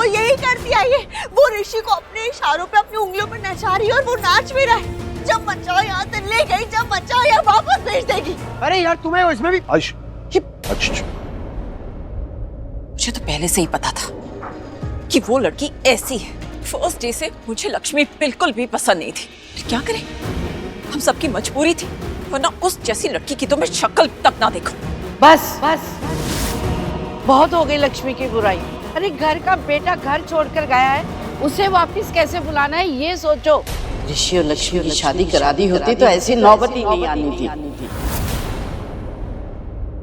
वो यही करती आई है। वो ऋषि को अपने इशारों पे अपनी उंगलियों पर नचा रही है और वो नाच भी रहा है। जब मन चाहो यहाँ से ले गई, जब मन चाहो यहाँ वापस भेज देगी। अरे यार तुम्हें इसमें भी मुझे तो पहले से ही पता था कि वो लड़की ऐसी है। फर्स्ट डे से मुझे लक्ष्मी बिल्कुल भी पसंद नहीं थी। क्या करें, हम सबकी मजबूरी थी, वरना उस जैसी लड़की की तो मैं शक्ल तक ना देखूं। बस बस बहुत हो गई लक्ष्मी की बुराई। अरे घर का बेटा घर छोड़कर गया है, उसे वापस कैसे बुलाना है ये सोचो। ऋषि और लक्ष्मी की शादी करा दी होती तो ऐसी नौबत ही नहीं आनी थी।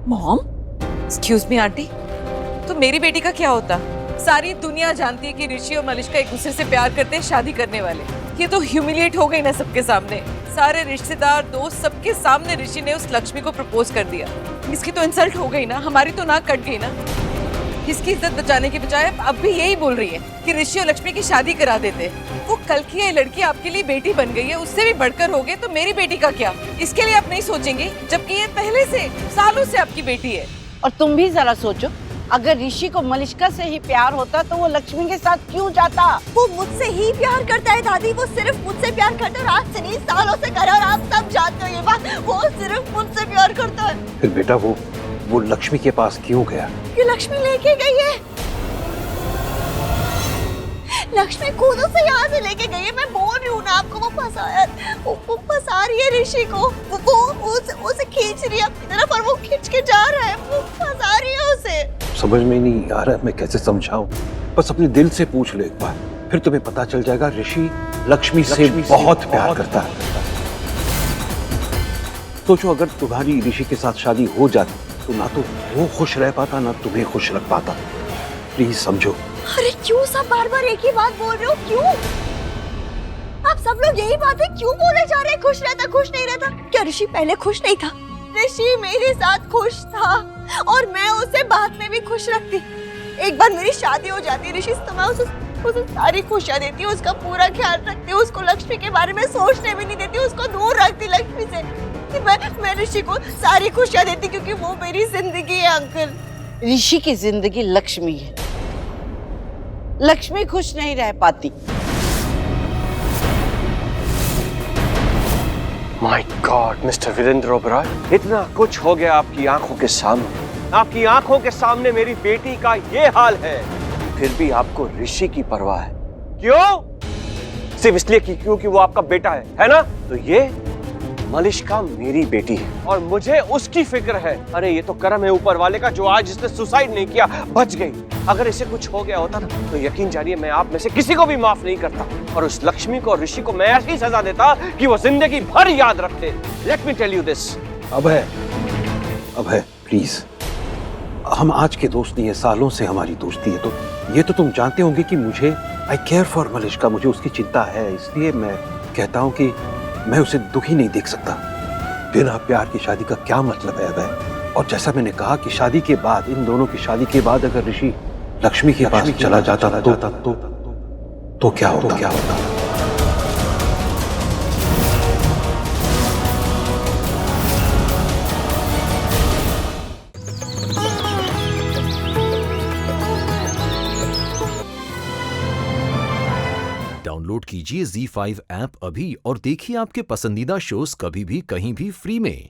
मॉम, एक्सक्यूज मी आंटी, तो मेरी बेटी का क्या होता? सारी दुनिया जानती है कि ऋषि और मलिष्का एक दूसरे से प्यार करते हैं, शादी करने वाले। ये तो ह्यूमिलिएट हो गई ना सबके सामने, सारे रिश्तेदार दोस्त सबके सामने ऋषि ने उस लक्ष्मी को प्रपोज कर दिया। इसकी तो इंसल्ट हो गई ना, हमारी तो नाक कट गई ना। इसकी इज्जत बचाने के बजाय अब भी यही बोल रही है कि ऋषि और लक्ष्मी की शादी करा देते। वो कल की ये लड़की आपके लिए बेटी बन गई है, उससे भी बढ़कर हो गए, तो मेरी बेटी का क्या? इसके लिए आप नहीं सोचेंगे, जबकि ये पहले से सालों से आपकी बेटी है। और तुम भी जरा सोचो, अगर ऋषि को मलिष्का से ही प्यार होता तो वो लक्ष्मी के साथ क्यों जाता? वो मुझसे ही प्यार करता है दादी, वो सिर्फ मुझसे प्यार करता है और आज से नहीं सालों से कर रहा है, और आप सब जानते हो ये बात। वो सिर्फ मुझसे प्यार करता है। फिर बेटा वो लक्ष्मी के पास क्यों गया? ये लक्ष्मी लेके गई है। लक्ष्मी खुद उसे यहाँ से लेके गई है। मैं बोल रही हूँ ना आपको, वो फंसा रही है ऋषि को। वो उसे खींच रही है अपनी तरफ और वो खींच के जा रहा है। वो फंसा रही है उसे। समझ में नहीं आ रहा मैं कैसे समझाऊं। बस अपने दिल से पूछ ले एक बार, फिर तुम्हें पता चल जाएगा। ऋषि लक्ष्मी से बहुत प्यार करता है। सोचो अगर तुम्हारी ऋषि के साथ शादी हो जाती तो ना तो वो खुश रह पाता ना तुम्हें खुश रख पाता। प्लीज समझो। अरे क्यों सब बार बार एक ही बात बोल रहे हो? क्यों आप सब लोग यही बातें क्यों बोले जा रहे हैं? खुश रहता, खुश नहीं रहता। क्या ऋषि पहले खुश नहीं था? ऋषि मेरे साथ खुश था और मैं उसे बाद में भी खुश रखती। एक बार मेरी शादी हो जाती ऋषि तो मैं उसे सारी खुशियां देती, उसका पूरा ख्याल रखती, उसको लक्ष्मी के बारे में सोचने भी नहीं देती, उसको दूर रखती लक्ष्मी से। मैं ऋषि को सारी खुशियां देती क्योंकि वो मेरी जिंदगी है अंकल। ऋषि की जिंदगी लक्ष्मी है, लक्ष्मी खुश नहीं रह पाती। My God mister Virendra Oberoi, इतना कुछ हो गया आपकी आंखों के सामने। आपकी आंखों के सामने मेरी बेटी का ये हाल है, फिर भी आपको ऋषि की परवाह है। क्यों? सिर्फ इसलिए कि क्योंकि वो आपका बेटा है ना? तो ये मलिष्का मेरी बेटी है और मुझे उसकी फिक्र है। अरे ये तो करम है ऊपर वाले का जो आज इसने सुसाइड नहीं किया, बच गई। अगर इसे कुछ हो गया होता ना तो यकीन जानिए मैं आप में से किसी को भी माफ नहीं करता और उस लक्ष्मी को और ऋषि को मैं ऐसी सजा देता कि वो जिंदगी भर याद रखते। Let me tell you this. अब है प्लीज, हम आज के दोस्त नहीं है, सालों से हमारी दोस्ती है। तो ये तो तुम जानते होंगे कि मुझे आई केयर फॉर मलिष्का, मुझे उसकी चिंता है। इसलिए मैं कहता हूँ कि मैं उसे दुखी नहीं देख सकता। बिना प्यार की शादी का क्या मतलब है अभय? और जैसा मैंने कहा कि शादी के बाद, इन दोनों की शादी के बाद अगर ऋषि लक्ष्मी के पास चला जाता तो क्या होता? डाउनलोड कीजिए ZEE5 ऐप अभी और देखिए आपके पसंदीदा शोज कभी भी कहीं भी फ्री में।